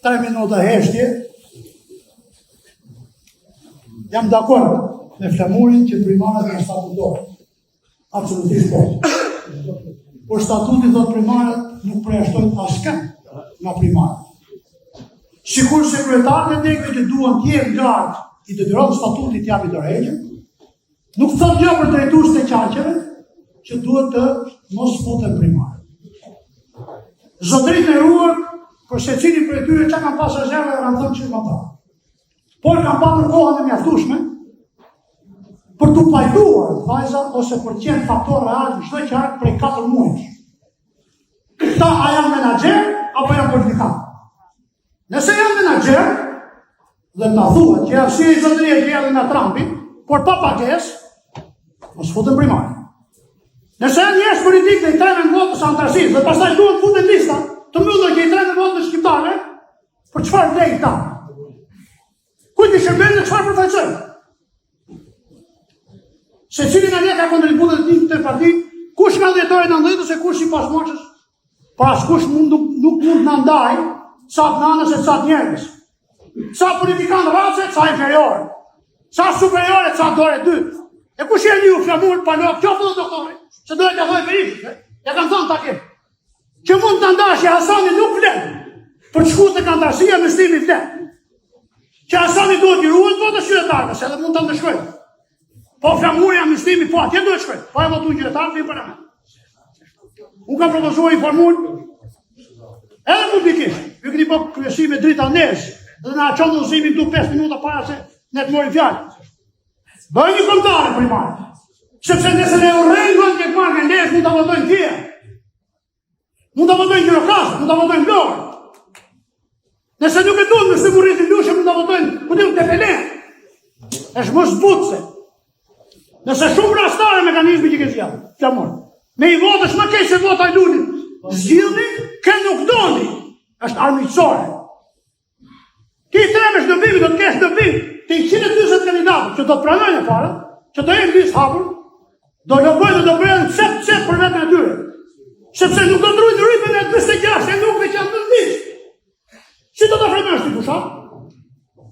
3 minuta heshtje. Jam dakord me flamurin që primarët në statutorë. Absolutisht po. Por statuti thot primarët nuk përjashtojnë askën nga primarët. Sikur sekretarët e degëve që duan të jenë gardë i detyron statutit t'japi dorëheqje, nuk thot gjë për drejtues të qaqeve që duhet të mos futen primarët. Zotërinë e ruar, për secili prej tyre çka kanë pasur zero e kanë thënë që më ta. Por kanë pasur kohën e mjaftueshme për të pajtuar vajza ose për të qenë faktor real në çdo qark prej 4 muajsh. Këta a janë menaxher apo janë politikanë? Nëse janë menaxher, dhe ta thuhet që janë si zotëria që janë nga Trumpi, por pa pagesë, mos futen primarë. Nëse janë njerëz politik dhe i trenë në votës antarësisë, dhe pastaj duhet futen lista, të mbyllën që i trenë në votës shqiptare, për çfarë vlej këta? Kujt i shërben dhe çfarë përfaqësojnë? Secili nga ne ka kontributet të një të parti, kush nga dhjetore në ndëjtë ose kush si pasmoqës, por askush nuk mund në ndaj sa të nanës e sa të njerëz. Sa politikanë race, sa inferiore. Sa superiore, sa dore dytë. E kush e një flamur, palok, qofë dhe doktore, se dojë të thoi Berishës, ja kanë thënë takim. Që mund të ndashje Hasani nuk vlen, për shku të kantarësia me shtimi vlen. Që Hasani duhet i ruhet, po të qytetarëve, se dhe mund të ndëshkojnë. Po flamurja me shtimi, po atje duhet shkojnë, po e votu në qytetarë të i parlament. Unë kam propozuar i formul, edhe publikisht, ju këni po kryesime drita nesë, dhe na qonë nëzimin du 5 minuta para se ne të mori fjallë. Bëjë një kontare primarë, sepse nëse ne urejnë vënd këtë marrë nga nesë, mund të votojnë tje. Mund të votojnë Gjirokasë, mund të votojnë Vlorë. Nëse nuk e duhet, nëse më rritin lushe, mund të votojnë, ku të Tepelen. Është më zbutëse. Nëse shumë rastare mekanizmi që ke zjallë, flamorë. Me i votës më kej se vota i lullin. Zgjidhni, ke nuk doni. Është armiqësore. Ti i tremesh dëbimi, do të kesh dëbim. Ti 120 kandidatët që do të pranojnë e fare, që do jenë listë hapur, do lëbojnë dhe do bëjnë cep për vetën e tyre. Sepse nuk do të rujnë rripën e 26 e nuk veç janë të listë. Si do të fremesh ti pushat?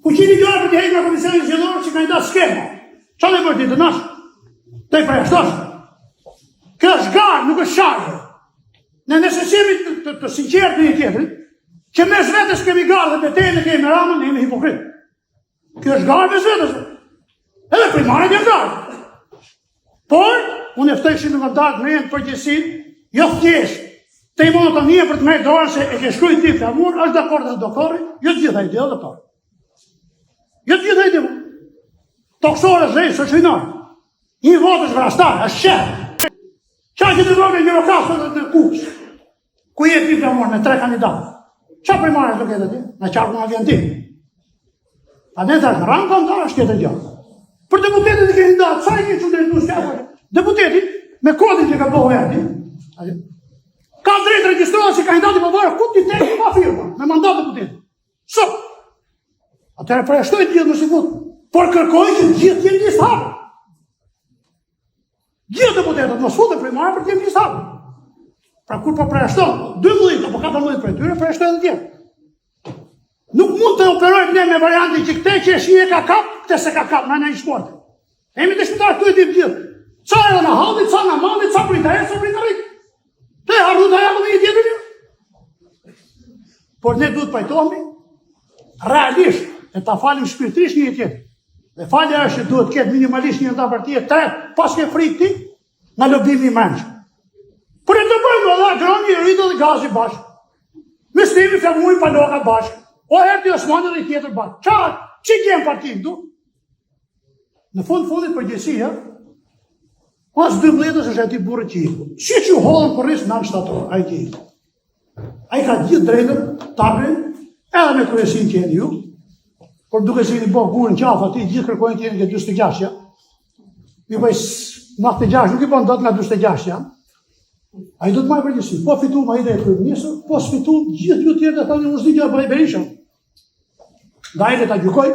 Fuqini gjore për t'i hejtë nga Komisionin Zgjedhor që ka i da skema. Qa në bërti të nash? Të i prejashtosh? Kjo është garë, nuk është sharë. Ne nëse qemi të sinqertë në një tjetërin, që mes vetës kemi garë dhe betejnë e kemi ramën, ne jemi hipokritë. Kjo është garë mes vetës. Edhe primarët janë garë. Por, unë eftojshin në darkë me jenë përgjësin, jo thjesht, të i monotonia për të mejtë dorën se e ke shkruj ti flamur, është dakord dhe doktori, jo të gjitha i dhe doktori. Jo të gjitha i dhe. Toksore zhejtë, së shvinarë. Një votë është vrastarë, është qërë. Qa që të vërë në Gjirokasë dhe në Kuqë, ku jetë ti flamur me 3 kandidatë. Qa primarë është të këtë ti? Në qarku në avjen ti. A ne të është në rangë kontarë është këtë gjallë. Për deputetit i keni datë, sa i një që të rritu s'kja? Deputetit, me kodin që ka bëhu erdi, ka drejtë registrohet si kandidati për varë, ku ti teki ma firma, me mandat deputetit. Së. Atëre përjashtoj të gjithë më si futë, por kërkoj që gjithë jenë listë hapë. Gjithë deputetet mos futë primarë për të jenë listë hapë. Pra kur po përjashton, 12 apo 14 për e tyre, përjashtoj edhe tjerë. Nuk mund të operojmë ne me variantin që këte që e ka kap, këte se ka kap, në një shporte. Emi të shpitarë këtu e dim gjithë. Ca edhe në hallit, ca në mandit, ca britarit, ca britarit. Te harru të jabë dhe një tjetër një. Por ne duhet pajtohemi, realisht, e ta falim shpirtrisht një tjetër. Dhe falja është që duhet ketë minimalisht një nda partije, 3, pas ke frikë ti, nga lobimi i menshë. Por e të bëjmë dhe groni, rritë dhe gazi bashkë. Me stimi flamurin palokat bashkë. O herë të Osmani dhe i tjetër bashkë. Qarë, që gjemë partim du? Në fundit përgjësia, pas 12 është ati burë që iku. Që hollën për rrisë në shtatorë, a i që iku. A i ka gjithë drejtën, tabrin, edhe me kërësin që jenë ju, por duke si një bëhë burën qafë ati, gjithë kërkojnë që jenë nga 26-ja. Mi bëjë 96, nuk i bënë do të nga 26-ja. A i do të majë përgjësi, po fitu ma i dhe e kërëmisë, po sfitu gjithë ju tjerë dhe thani unë zdi gjë bëjë Berishën. Nga i dhe ta gjukoj,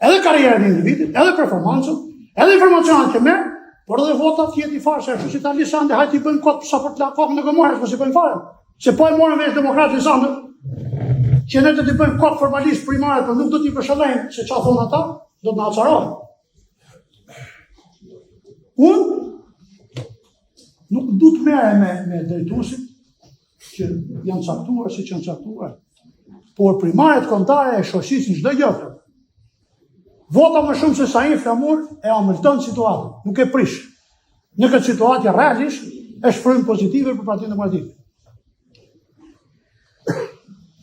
edhe karierën e individit, edhe performancën, edhe informacionat që merë, por edhe votat tjetë i farë, se si ta Lisandë, hajtë i bëjmë kotë sa për të la kokë në këmojës, po si bëjmë farë. Se po e morën vesh demokratë Lisandë, që ne të t'i bëjmë kokë formalisht primare, për nuk do t'i përshëllejmë se qa thonë ata, do të në acarohen. Unë nuk du të mere me drejtuesit që janë caktuar si që janë caktuar, por primaret kontare e shoqërisë në çdo gjë. Vota më shumë se sa i flamur e amëlton situatën, nuk e prish. Në këtë situatë realisht është frym pozitive për Partinë Demokratike.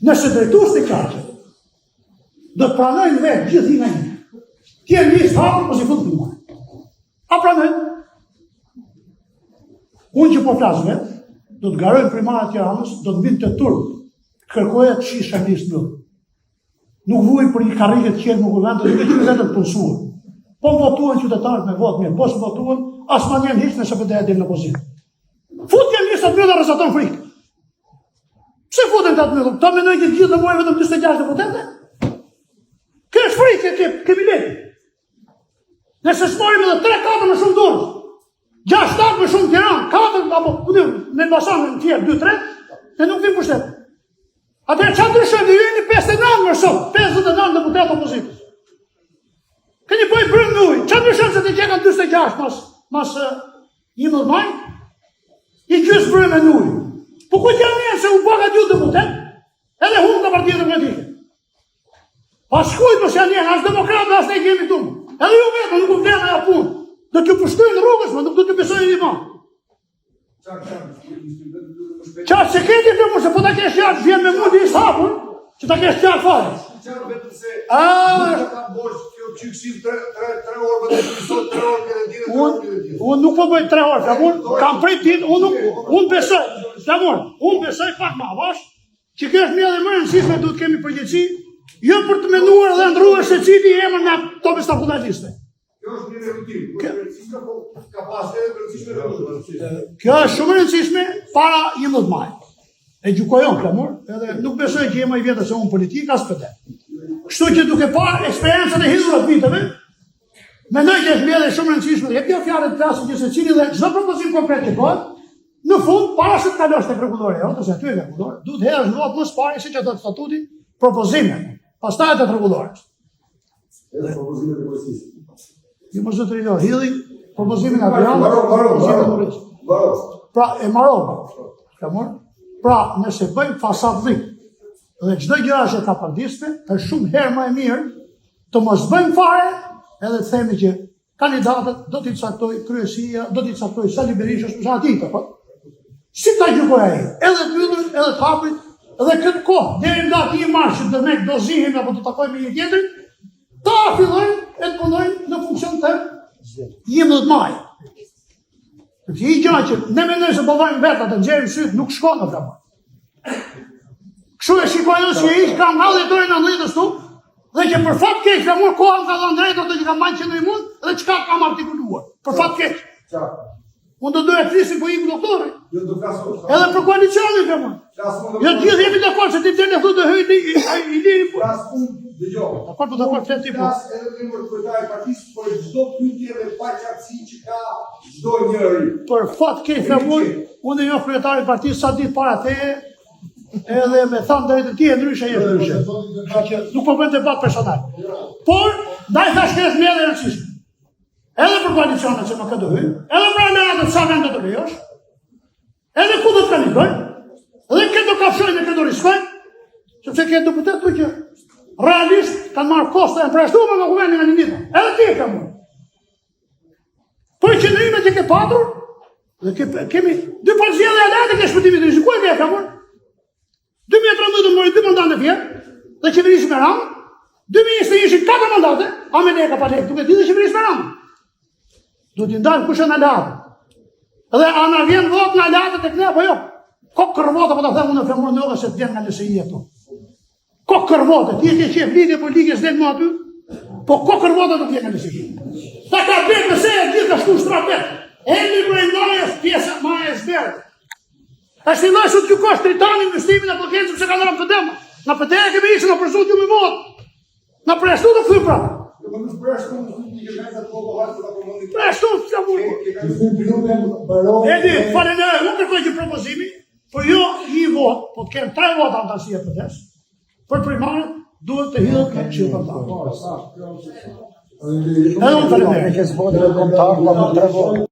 Nëse drejtuesit e qartë do të pranojnë vetë gjithë nga një, tjerë listë hapur ose fund primare. A pranojnë? Unë që po flas vetë, do të garojnë primarët Tiranës, do të vinë të turp, kërkoja të shisha listë mbyllur. Nuk vuj për një karrige të qenë në kuvend, dhe nuk e të punësuar. Po votuan qytetarët me votë mirë, po së votuan, as ma njenë hiç nëse për dhe e dilë në pozitë. Futjen listat mbyllur dhe rëzaton frikë. Pse futen të atë mbyllur? Ta menoj që gjithë në muaj vetëm 26 deputete? Kë është frikë, kemi letë. Nëse s'morim edhe 3-4 më shumë Durrës, 6-7 më shumë Tiranë, 4 apo në Elbasan në tjerë 2-3, ne nuk vim pushtet. Atëherë çfarë ndryshon ju jeni 59 më sot, 59 deputetë opozitës. Keni bëj brëm në ujë, çfarë ndryshon se të kanë 46 mas 11 maj? I gjys brëm në ujë. Po ku janë se u bëga 2 deputet? Edhe humbë nga Partia Demokratike. Pas shkujt mos janë as demokratë as ne kemi këtu. Edhe ju vetë nuk u vlen ajo punë. Do t'ju pushtojnë rrugës, nuk do t'ju besojnë një ma. Qartë se këti të mu, se po ta kesh qartë, vjen me mundi i sapur, që ta kesh qartë fare. Qartë vetëm se... ka bosh kjo qykësim 3 orë për të pisot, 3 orë për të dire, Unë nuk po bëj 3 orë, kam prit ditë, unë besoj, unë besoj pak ma vash, që kjo është mjë dhe më rëndësishme du të kemi përgjithësi, jo për të menuar dhe ndruar se cili emër nga topi stafunaliste. Kjo është një rëndësishme, po ka pas edhe rëndësishme. Kjo është shumë rëndësishme para 11 maj. E gjukojon flamur, edhe nuk besoj që jema i vjetër se unë politika, as për te. Kështu që duke parë eksperiencën e hidhurat viteve, mendoj që është mjë dhe shumë rëndësishme, dhe kjo fjalë të klasë që se cili dhe çdo propozim konkret që bëhet, në fund, para se të kalosh të kërkullore, ose aty e kërkullore, du të hedhësh në votë më spari, si që të statuti, propozime, pastaj të kërkullore. Edhe propozimet e policisë. Ju më zëtë rinjor, hidhi propozimin Adrian, pra e marova. Pra, nëse bëjmë fasadlik dhe çdo gjë që ka partiste, është shumë herë më e mirë të mos bëjmë fare edhe të themi që kandidatët do t'i caktoj kryesia, do t'i caktoj Sali Berisha, sa atita, po. Si ta gjykoj ai? Edhe të mbyllur, edhe të haprit, edhe këtë kohë, deri nga 10 mars që ne do zihemi apo të takojmë me një tjetrin, ta fillojnë e të punojnë në funksion të 11 maj. Që i gjëna që ne mendojmë se bëvojmë vetë atë nxjerrim syt nuk shkon në flamur. Kështu e shikojnë që i kam halli dorë në ndritës tu, dhe që për fat keq flamur koha ka dhënë drejt ato që kam marrë qendrë mund dhe çka kam artikuluar. Për fat keq. Unë do doja të flisim po i doktori. Jo do flasim. Edhe për koalicionin flamur. Jo gjithë jemi dakord se ti tani thotë hyj i liri po. Dëgjoj. Dakord flet ti po. Edhe memër kryetari i partisë për çdo pyetje dhe paqartësi që ka çdo njeri. Për fat keq flamur, unë jo kryetari i partisë sa ditë para teje, edhe me thanë drejtë ti e ndryshe jetë ndryshe. Kështu që nuk po bën debat personal. Por, ndaj thash që është mjellë e rëndësishme. Edhe për koalicionet që më këtë hyjë, edhe për aleatët sa vend do të lejosh, edhe ku do të kandidojnë, edhe këtë do kafshojnë dhe këtë do riskojnë, sepse këtë deputet të që realisht kanë marrë kosta e mpreshtuar nga guveni nga një ditë. Edhe ti e ka mund. Po i qëndrimet që ke patur, dhe kemi dy parësia dhe aleatë ke shpëtimit të rizikuaj ke e ka mund. 2013 mori 2 mandate fjerë, dhe qeverisë me Ramën, 2020 ishin 4 mandate, a me ne ka pa lekë, duke ti dhe qeverisë me Ramën. Do t'i ndalë kush e në aleatë. Edhe ana vjen votë në aleatët e këne, apo jo? Kokë kërvote, po të them unë e flamur në se të vjen nga LSI e to. Kokë kërvote, ti e ke qef lidhje, po ligje s'den më aty, po kokë kërvote të vjen nga LSI. Ta ka betë nëse e gjithë ka shku shtrapet. Emri për e ndajës pjesë ma e zberë. Është i lëshu t'ju kosh Tritani investimin e blokencëm se ka nërëm të dema. Në pëtere kemi ishë në përsu t'ju me votë. Në preshtu të këthy pra. Preshtu të Edi, falenderoj, unë kërkoj që propozimi, për jo një votë, po të kemë 3 votë antarësia për des, për primarët duhet të hidhet me këshillë kombëtare. Edhe unë falenderoj.